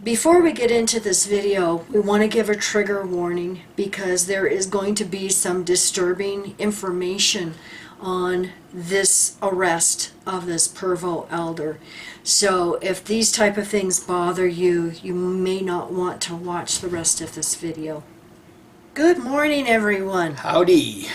Before we get into this video, we want to give a trigger warning because there is going to be some disturbing information on this arrest of this Pervo elder. So if these type of things bother you, you may not want to watch the rest of this video. Good morning, everyone. Howdy.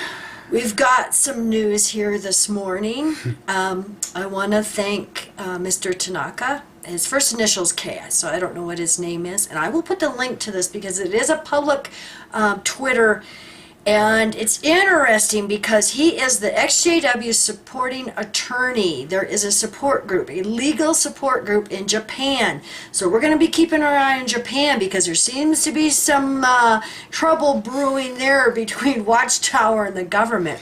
We've got some news here this morning. I want to thank Mr. Tanaka. His first initial is K, so I don't know what his name is. And I will put the link to this because it is a public Twitter. And it's interesting because he is the XJW supporting attorney. There is a support group, a legal support group in Japan. So we're going to be keeping our eye on Japan because there seems to be some trouble brewing there between Watchtower and the government.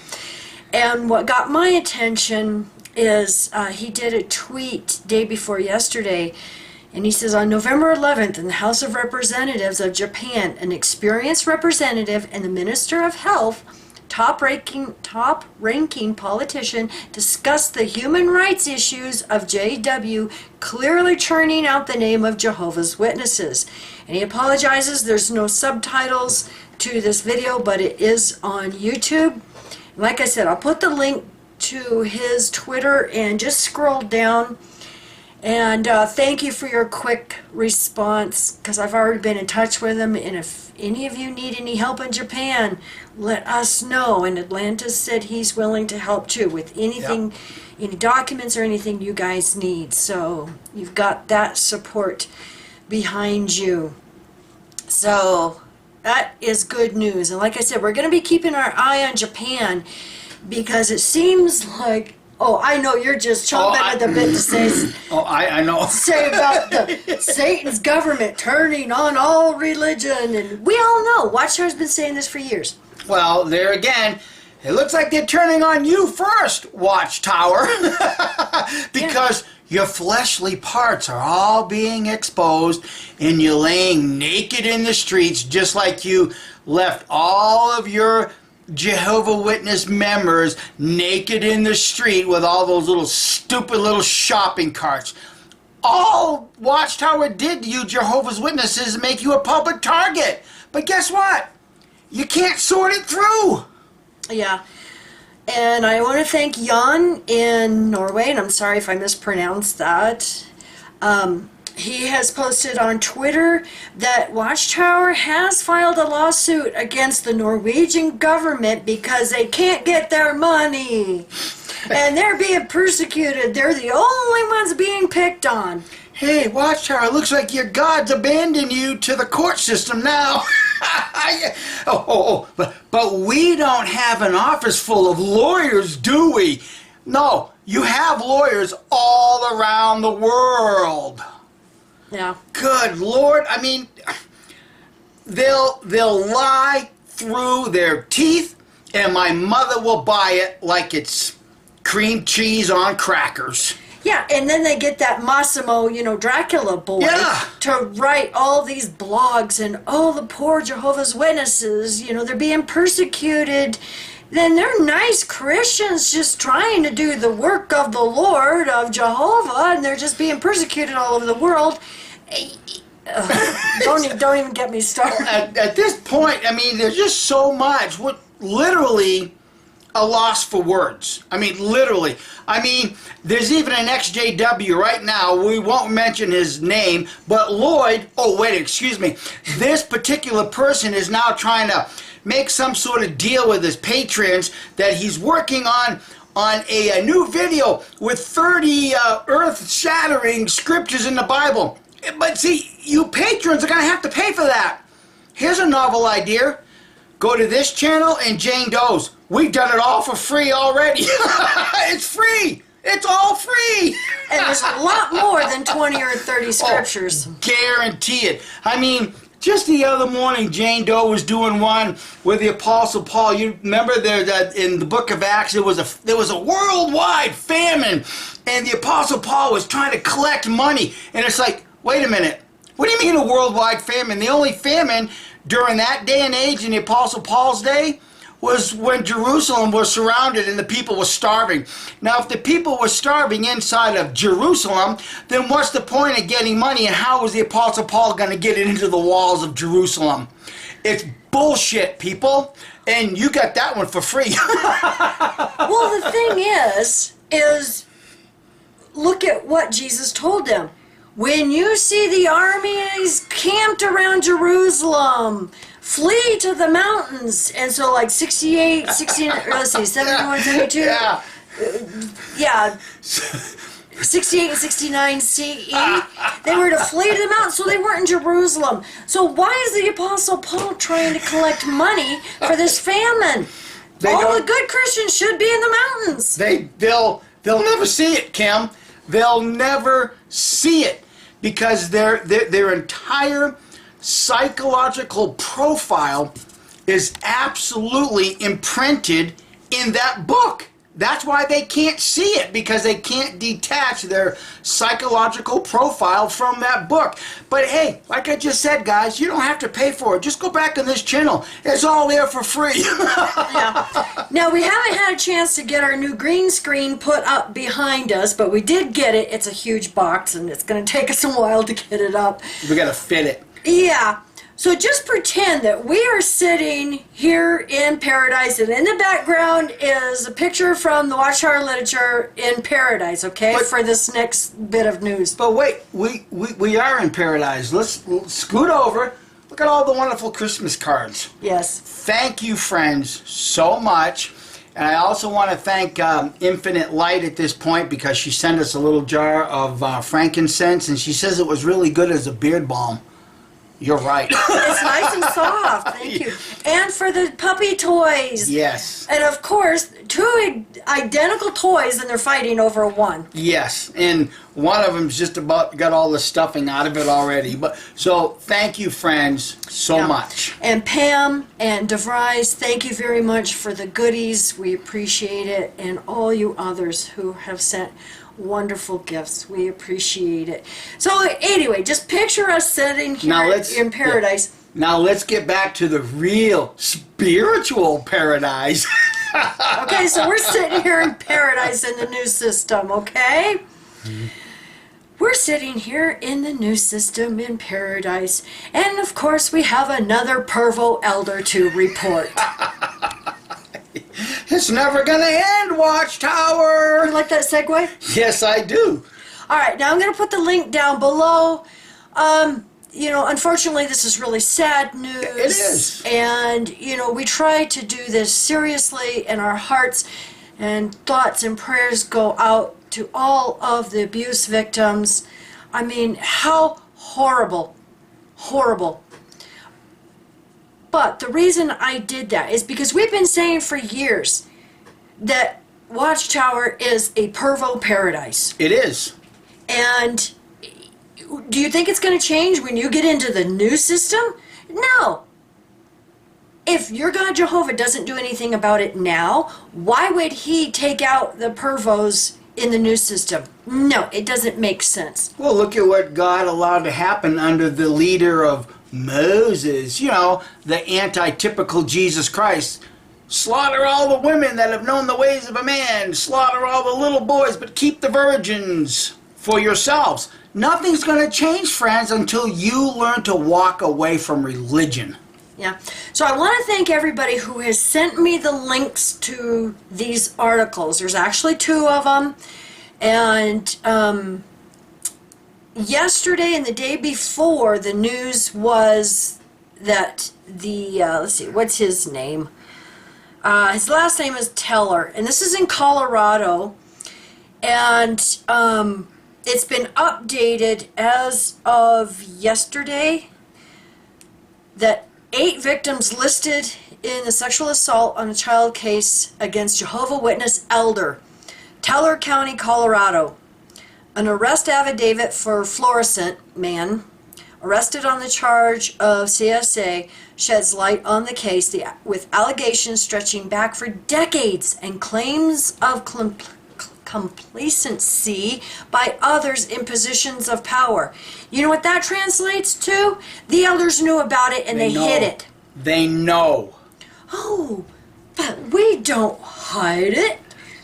And what got my attention is he did a tweet day before yesterday, and he says, on November 11th in the House of Representatives of Japan, an experienced representative and the Minister of Health, top-ranking politician, discussed the human rights issues of JW, clearly churning out the name of Jehovah's Witnesses. And he apologizes, there's no subtitles to this video, but it is on YouTube. Like I said, I'll put the link to his Twitter and just scroll down. And thank you for your quick response because I've already been in touch with him. And if any of you need any help in Japan, let us know. And Atlantis said he's willing to help too with anything, any documents or anything you guys need. So you've got that support behind you. So that is good news. And like I said, we're going to be keeping our eye on Japan because it seems like, oh, I know you're just chomping at the bit to say. I know. Say about the Satan's government turning on all religion, and we all know. Watchtower's been saying this for years. Well, there again, it looks like they're turning on you first, Watchtower, because your fleshly parts are all being exposed, and you're laying naked in the streets, just like you left all of your Jehovah's Witness members naked in the street with all those little stupid little shopping carts. All Watchtower did to you Jehovah's Witnesses is make you a public target. But guess what? You can't sort it through. Yeah. And I want to thank Jan in Norway, and I'm sorry if I mispronounced that. He has posted on Twitter that Watchtower has filed a lawsuit against the Norwegian government because they can't get their money. And they're being persecuted. They're the only ones being picked on. Hey, Watchtower, it looks like your gods abandoned you to the court system now. But we don't have an office full of lawyers, do we? No, you have lawyers all around the world. Yeah. Good Lord, I mean, they'll lie through their teeth, and my mother will buy it like it's cream cheese on crackers. Yeah, and then they get that Massimo, Dracula boy to write all these blogs and all the poor Jehovah's Witnesses, they're being persecuted. Then they're nice Christians just trying to do the work of the Lord of Jehovah, and they're just being persecuted all over the world. Don't even get me started. At this point, I mean, there's just so much. What literally a loss for words. I mean, literally. I mean, there's even an XJW right now. We won't mention his name, but Lloyd. Oh wait, excuse me. This particular person is now trying to make some sort of deal with his patrons that he's working on a new video with 30 earth-shattering scriptures in the Bible. But see, you patrons are going to have to pay for that. Here's a novel idea. Go to this channel and Jane Doe's. We've done it all for free already. It's free. It's all free. And there's a lot more than 20 or 30 scriptures. Oh, guarantee it. I mean, just the other morning, Jane Doe was doing one with the Apostle Paul. You remember there that in the book of Acts, there was a worldwide famine, and the Apostle Paul was trying to collect money. And it's like, wait a minute. What do you mean a worldwide famine? The only famine during that day and age in the Apostle Paul's day was when Jerusalem was surrounded and the people were starving. Now, if the people were starving inside of Jerusalem, then what's the point of getting money, and how was the Apostle Paul going to get it into the walls of Jerusalem? It's bullshit, people, and you got that one for free. Well, the thing is look at what Jesus told them. When you see the armies camped around Jerusalem, flee to the mountains. And so like 68, 69, let's see, 71, 72. Yeah. Yeah. 68 and 69 CE, they were to flee to the mountains, so they weren't in Jerusalem. So why is the Apostle Paul trying to collect money for this famine? All the good Christians should be in the mountains. They'll never see it, Kim. They'll never see it because their entire psychological profile is absolutely imprinted in that book. That's why they can't see it, because they can't detach their psychological profile from that book. But hey, like I just said, guys, you don't have to pay for it. Just go back on this channel. It's all there for free. Yeah. Now, we haven't had a chance to get our new green screen put up behind us, but we did get it. It's a huge box, and it's going to take us a while to get it up. We got to fit it. Yeah. So just pretend that we are sitting here in paradise, and in the background is a picture from the Watchtower Literature in paradise, okay, for this next bit of news. But wait, we are in paradise. Let's scoot over. Look at all the wonderful Christmas cards. Yes. Thank you, friends, so much. And I also want to thank Infinite Light at this point, because she sent us a little jar of frankincense, and she says it was really good as a beard balm. You're right. It's nice and soft. Thank you. And for the puppy toys. Yes. And of course, two identical toys, and they're fighting over one. Yes. And one of them's just about got all the stuffing out of it already. But so thank you, friends, so much. And Pam and DeVries, thank you very much for the goodies. We appreciate it. And all you others who have sent wonderful gifts. We appreciate it. So anyway, just picture us sitting here in paradise. Now let's get back to the real spiritual paradise. Okay, so we're sitting here in paradise in the new system, okay? Mm-hmm. We're sitting here in the new system in paradise. And of course, we have another Pervo elder to report. It's never gonna end, Watchtower! You like that segue? Yes, I do. All right, now I'm going to put the link down below. Unfortunately, this is really sad news. It is. And, we try to do this seriously, and our hearts and thoughts and prayers go out to all of the abuse victims. I mean, how horrible. Horrible. But the reason I did that is because we've been saying for years that Watchtower is a Pervo paradise. It is. And do you think it's going to change when you get into the new system? No. If your God Jehovah doesn't do anything about it now, why would he take out the Pervos in the new system? No, it doesn't make sense. Well, look at what God allowed to happen under the leader of Moses, the anti-typical Jesus Christ. Slaughter all the women that have known the ways of a man. Slaughter all the little boys, but keep the virgins for yourselves. Nothing's going to change, friends, until you learn to walk away from religion. Yeah. So I want to thank everybody who has sent me the links to these articles. There's actually 2 of them. And yesterday and the day before, the news was that let's see, what's his name? His last name is Teller, and this is in Colorado. And it's been updated as of yesterday that 8 victims listed in the sexual assault on a child case against Jehovah Witness elder, Teller County, Colorado. An arrest affidavit for Florissant man, arrested on the charge of CSA, sheds light on the case with allegations stretching back for decades and claims of complacency by others in positions of power. You know what that translates to? The elders knew about it and they hid it. They know. Oh, But we don't hide it.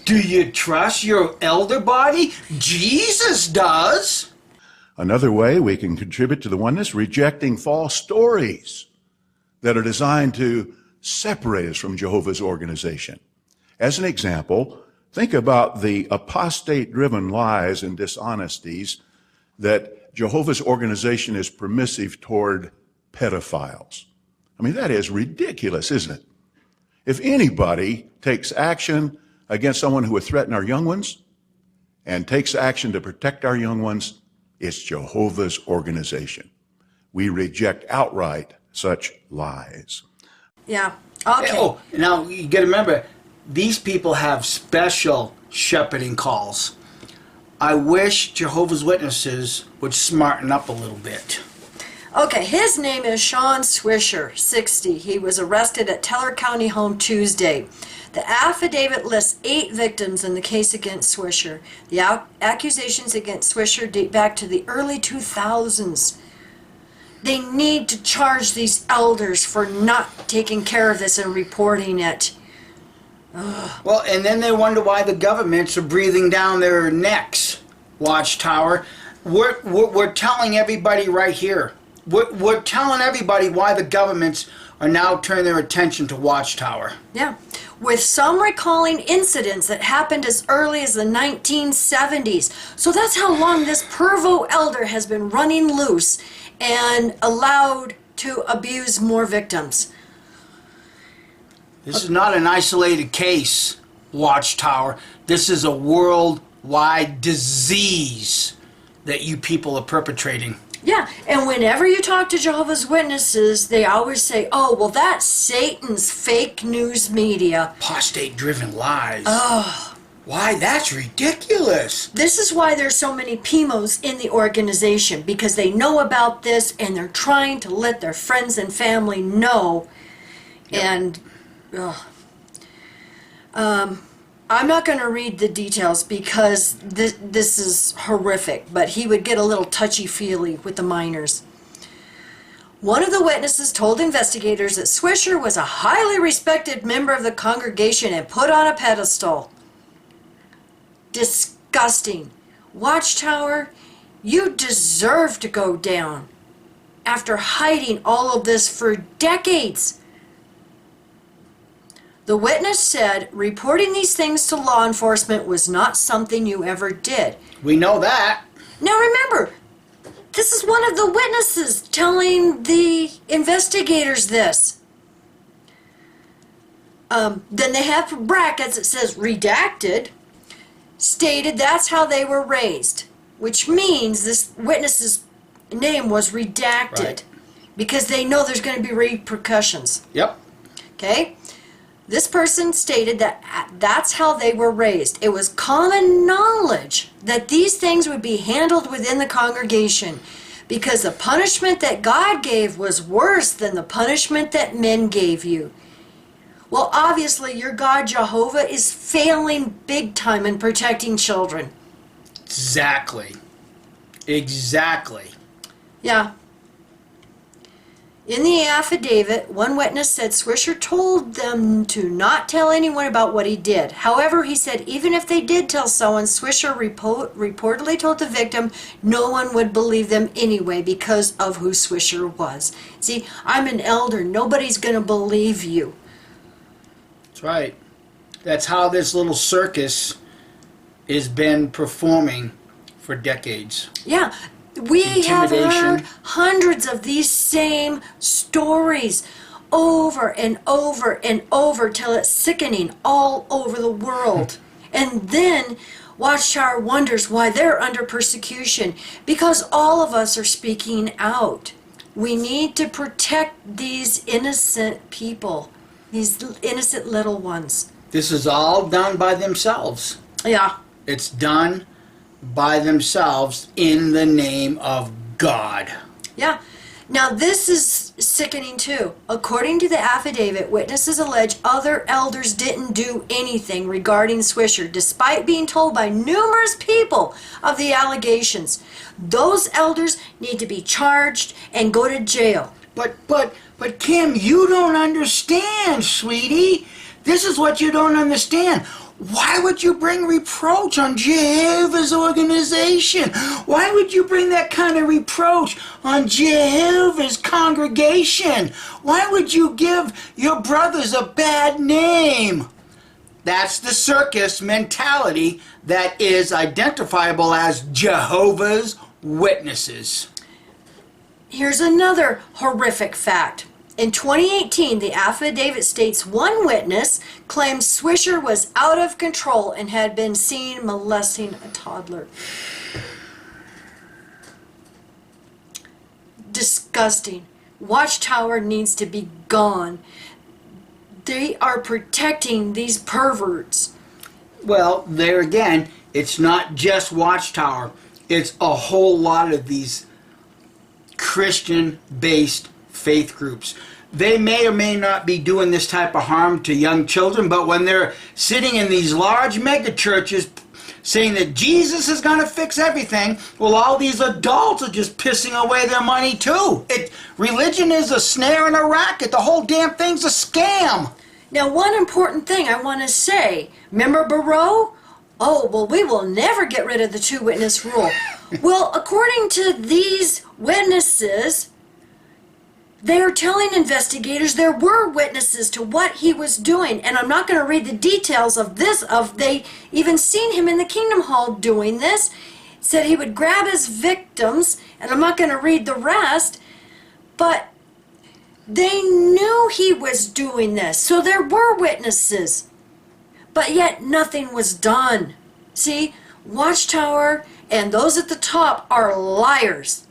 Do you trust your elder body? Jesus does. Another way we can contribute to the oneness, rejecting false stories that are designed to separate us from Jehovah's organization. As an example, think about the apostate-driven lies and dishonesties that Jehovah's organization is permissive toward pedophiles. I mean, that is ridiculous, isn't it? If anybody takes action against someone who would threaten our young ones and takes action to protect our young ones, it's Jehovah's organization. We reject outright such lies. Yeah. Okay. Oh, now you got to remember, these people have special shepherding calls. I wish Jehovah's Witnesses would smarten up a little bit. Okay, his name is Sean Swisher, 60. He was arrested at Teller County Home Tuesday. The affidavit lists 8 victims in the case against Swisher. The accusations against Swisher date back to the early 2000s. They need to charge these elders for not taking care of this and reporting it. Ugh. Well, and then they wonder why the governments are breathing down their necks, Watchtower. We're telling everybody right here. We're telling everybody why the governments are now turning their attention to Watchtower. Yeah, with some recalling incidents that happened as early as the 1970s. So that's how long this Pervo elder has been running loose and allowed to abuse more victims. This is not an isolated case, Watchtower. This is a worldwide disease that you people are perpetrating. Yeah, and whenever you talk to Jehovah's Witnesses, they always say, oh, well, that's Satan's fake news media. Apostate-driven lies. Oh. Why, that's ridiculous. This is why there's so many PMOs in the organization, because they know about this and they're trying to let their friends and family know. Yep. And I'm not going to read the details because this is horrific, but he would get a little touchy-feely with the minors. One of the witnesses told investigators that Swisher was a highly respected member of the congregation and put on a pedestal. Disgusting. Watchtower, you deserve to go down after hiding all of this for decades. The witness said reporting these things to law enforcement was not something you ever did. We know that. Now remember, this is one of the witnesses telling the investigators this. Then they have brackets that says redacted, stated that's how they were raised, which means this witness's name was redacted, right, because they know there's going to be repercussions. Yep. Okay? This person stated that that's how they were raised. It was common knowledge that these things would be handled within the congregation because the punishment that God gave was worse than the punishment that men gave you. Well, obviously, your God, Jehovah, is failing big time in protecting children. Exactly. Exactly. Yeah. In the affidavit, one witness said Swisher told them to not tell anyone about what he did. However, he said even if they did tell someone, Swisher reportedly told the victim no one would believe them anyway because of who Swisher was. See, I'm an elder. Nobody's going to believe you. That's right. That's how this little circus has been performing for decades. Yeah. We have heard hundreds of these same stories over and over and over till it's sickening all over the world. And then Watchtower wonders why they're under persecution, because all of us are speaking out. We need to protect these innocent people, these innocent little ones. This is all done by themselves. Yeah. It's done by themselves in the name of God. Yeah. Now this is sickening too. According to the affidavit, witnesses allege other elders didn't do anything regarding Swisher, despite being told by numerous people of the allegations. Those elders need to be charged and go to jail. But Kim, you don't understand, sweetie. This is what you don't understand. Why would you bring reproach on Jehovah's organization? Why would you bring that kind of reproach on Jehovah's congregation? Why would you give your brothers a bad name? That's the circus mentality that is identifiable as Jehovah's Witnesses. Here's another horrific fact. In 2018, the affidavit states one witness claimed Swisher was out of control and had been seen molesting a toddler. Disgusting. Watchtower needs to be gone. They are protecting these perverts. Well, there again, it's not just Watchtower. It's a whole lot of these Christian-based faith groups. They may or may not be doing this type of harm to young children, but when they're sitting in these large mega churches saying that Jesus is going to fix everything, well, all these adults are just pissing away their money too. Religion is a snare and a racket. The whole damn thing's a scam. Now, one important thing I want to say. Remember Pervo? Oh, well, we will never get rid of the two-witness rule. Well, according to these witnesses, they are telling investigators there were witnesses to what he was doing. And I'm not going to read the details of this, they even seen him in the Kingdom Hall doing this. Said he would grab his victims, and I'm not going to read the rest, but they knew he was doing this. So there were witnesses. But yet nothing was done. See, Watchtower and those at the top are liars.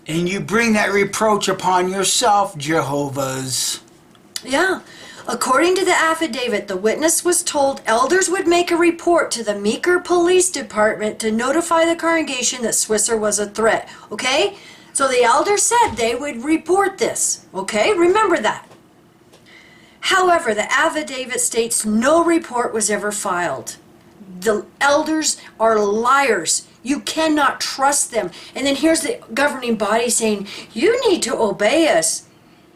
And you bring that reproach upon yourself, Jehovah's. Yeah. According to the affidavit, the witness was told elders would make a report to the Meeker Police Department to notify the congregation that Swisher was a threat. Okay? So the elders said they would report this. Okay? Remember that. However, the affidavit states no report was ever filed. The elders are liars. You cannot trust them. And then here's the governing body saying, you need to obey us.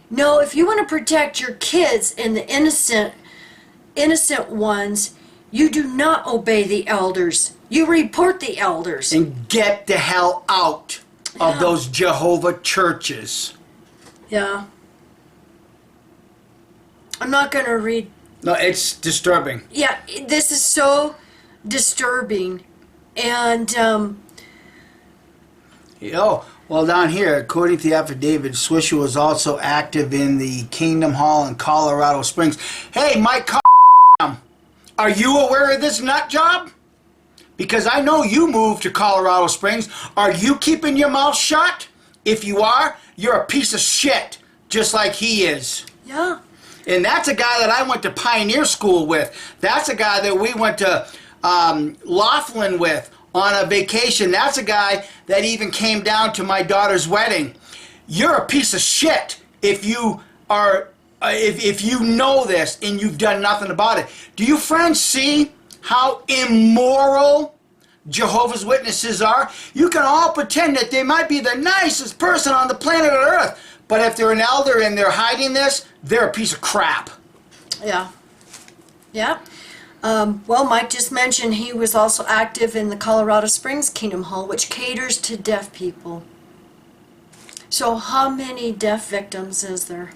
No, if you want to protect your kids and the innocent ones, you do not obey the elders. You report the elders. And get the hell out of those Jehovah churches. Yeah. I'm not going to read. No, it's disturbing. Yeah, this is so disturbing. And, well, down here, according to the affidavit, Swisher was also active in the Kingdom Hall in Colorado Springs. Hey, Mike, are you aware of this nut job? Because I know you moved to Colorado Springs. Are you keeping your mouth shut? If you are, you're a piece of shit, just like he is. yeah. And that's a guy that I went to Pioneer School with. That's a guy that we went to Laughlin with on a vacation. That's a guy that even came down to my daughter's wedding. You're a piece of shit if you are, if you know this and you've done nothing about it. Do you friends see how immoral Jehovah's Witnesses are? You can all pretend that they might be the nicest person on the planet Earth, but if they're an elder and they're hiding this, they're a piece of crap. Yeah. Yeah. Well, Mike just mentioned he was also active in the Colorado Springs Kingdom Hall, which caters to deaf people. So how many deaf victims is there?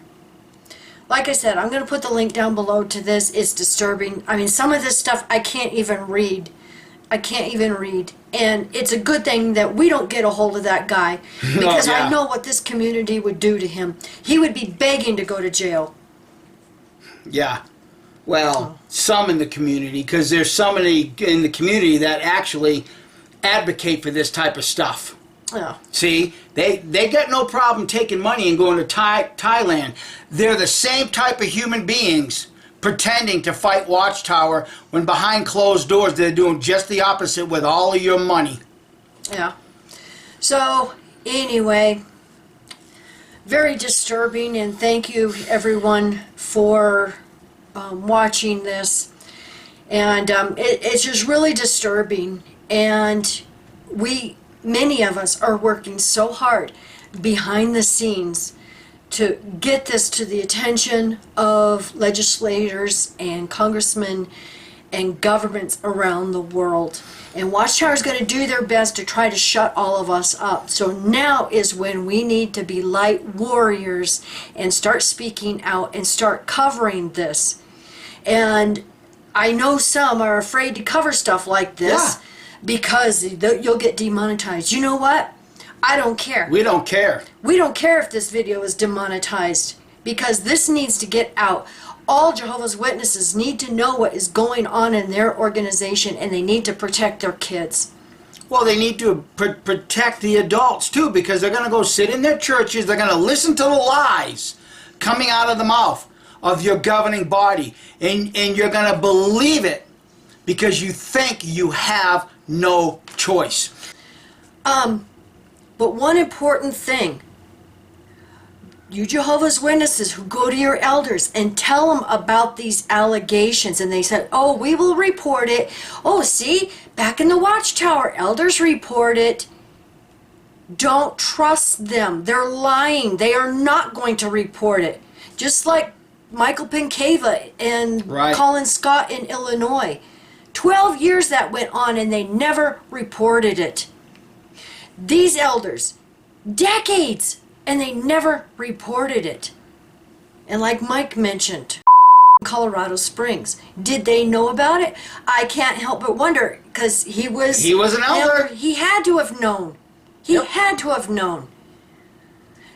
Like I said, I'm going to put the link down below to this. It's disturbing. I mean, some of this stuff I can't even read. I can't even read. And it's a good thing that we don't get a hold of that guy, because I know what this community would do to him. He would be begging to go to jail. Yeah. Well, some in the community, because there's somebody in the community that actually advocate for this type of stuff. Yeah. See, they got no problem taking money and going to Thailand. They're the same type of human beings pretending to fight Watchtower when behind closed doors they're doing just the opposite with all of your money. Yeah. So, anyway, very disturbing, and thank you everyone for watching this. And it's just really disturbing, and many of us are working so hard behind the scenes to get this to the attention of legislators and congressmen and governments around the world. And Watchtower is going to do their best to try to shut all of us up. So now is when we need to be light warriors and start speaking out and start covering this. And I know some are afraid to cover stuff like this because you'll get demonetized. You know what? I don't care. We don't care. We don't care if this video is demonetized because this needs to get out. All Jehovah's Witnesses need to know what is going on in their organization, and they need to protect their kids. Well, they need to protect the adults too, because they're going to go sit in their churches. They're going to listen to the lies coming out of the mouth of your governing body, and you're going to believe it because you think you have no choice. But one important thing, you Jehovah's Witnesses who go to your elders and tell them about these allegations, and they said, oh, we will report it. Oh, see, back in the Watchtower, elders report it. Don't trust them. They're lying. They are not going to report it. Just like Michael Pincava and Colin Scott in Illinois. 12 years that went on and they never reported it. These elders, decades, and they never reported it. And like Mike mentioned, Colorado Springs, did they know about it? I can't help but wonder, because he was an elder. He had to have known. He had to have known.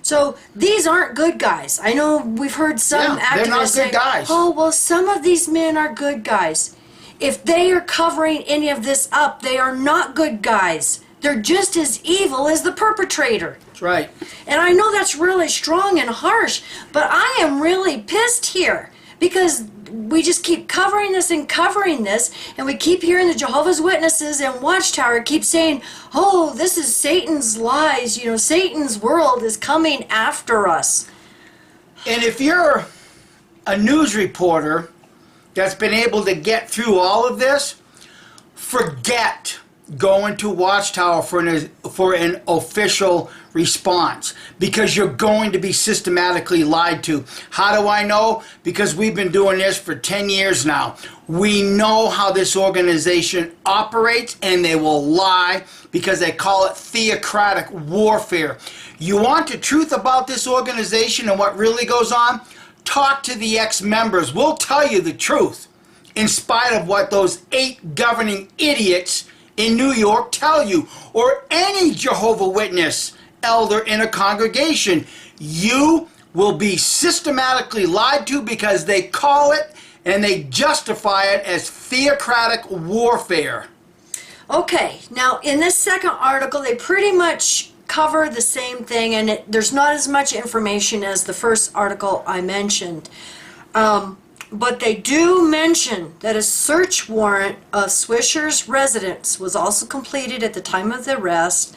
So these aren't good guys. I know we've heard some activists they're not say, good guys. oh, well, some of these men are good guys. If they are covering any of this up, they are not good guys. They're just as evil as the perpetrator. That's right. And I know that's really strong and harsh, but I am really pissed here because we just keep covering this, and we keep hearing the Jehovah's Witnesses and Watchtower keep saying, oh, this is Satan's lies, you know, Satan's world is coming after us. And if you're a news reporter that's been able to get through all of this, forget going to Watchtower for an official response, because you're going to be systematically lied to. How do I know? Because we've been doing this for 10 years now. We know how this organization operates, and they will lie because they call it theocratic warfare. You want the truth about this organization and what really goes on? Talk to the ex-members. We'll tell you the truth, in spite of what those 8 governing idiots in New York tell you, or any Jehovah Witness elder in a congregation. You will be systematically lied to because they call it and they justify it as theocratic warfare. Okay, now in this second article, they pretty much cover the same thing, and there's not as much information as the first article I mentioned. But they do mention that a search warrant of Swisher's residence was also completed at the time of the arrest.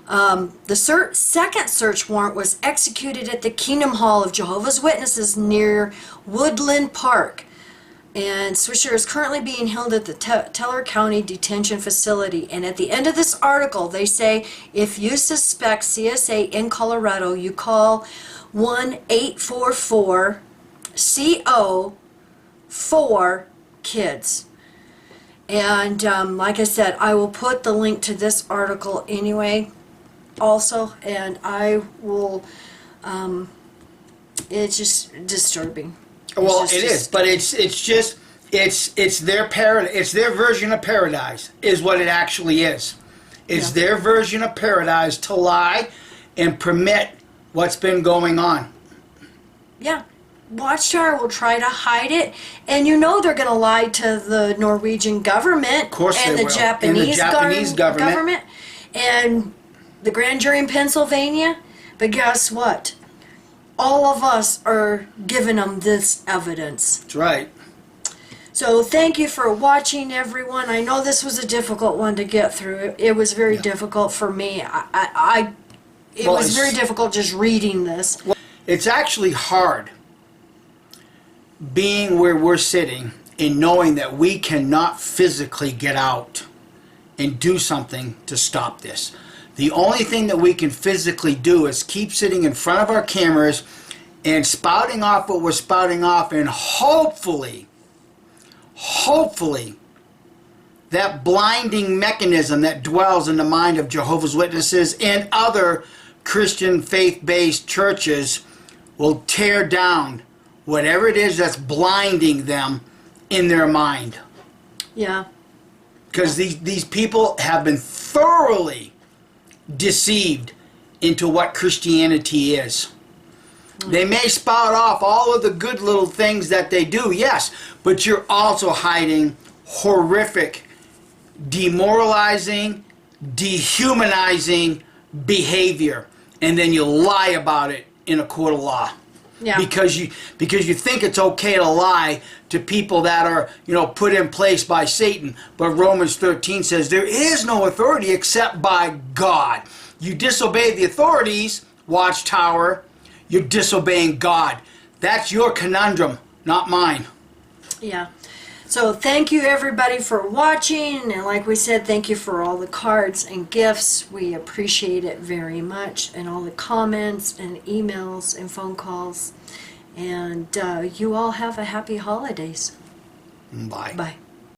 The second search warrant was executed at the Kingdom Hall of Jehovah's Witnesses near Woodland Park. And Swisher is currently being held at the Teller County Detention Facility. And at the end of this article, they say, if you suspect CSA in Colorado, you call 1-844-CO-4-KIDS. And like I said, I will put the link to this article anyway also, and I will, it's just disturbing. Well, it is, but it's their it's their version of paradise, is what it actually is. It's their version of paradise to lie and permit what's been going on. Yeah. Watchtower will try to hide it, and you know they're going to lie to the Norwegian government, of course, and they the will. Japanese, and the Japanese government, and the grand jury in Pennsylvania. But guess what? All of us are giving them this evidence. That's right. So thank you for watching, everyone. I know this was a difficult one to get through. It was very difficult for me. It was very difficult just reading this. Well, it's actually hard being where we're sitting and knowing that we cannot physically get out and do something to stop this. The only thing that we can physically do is keep sitting in front of our cameras and spouting off what we're spouting off, and hopefully, that blinding mechanism that dwells in the mind of Jehovah's Witnesses and other Christian faith-based churches will tear down whatever it is that's blinding them in their mind. Yeah. Because these people have been thoroughly deceived into what Christianity is. They may spout off all of the good little things that they do, yes, but you're also hiding horrific, demoralizing, dehumanizing behavior, and then you lie about it in a court of law. Yeah. Because you think it's okay to lie to people that are, put in place by Satan. But Romans 13 says there is no authority except by God. You disobey the authorities, Watchtower, you're disobeying God. That's your conundrum, not mine. Yeah. So thank you everybody for watching, and like we said, thank you for all the cards and gifts. We appreciate it very much, and all the comments and emails and phone calls. And you all have a happy holidays. Bye. Bye.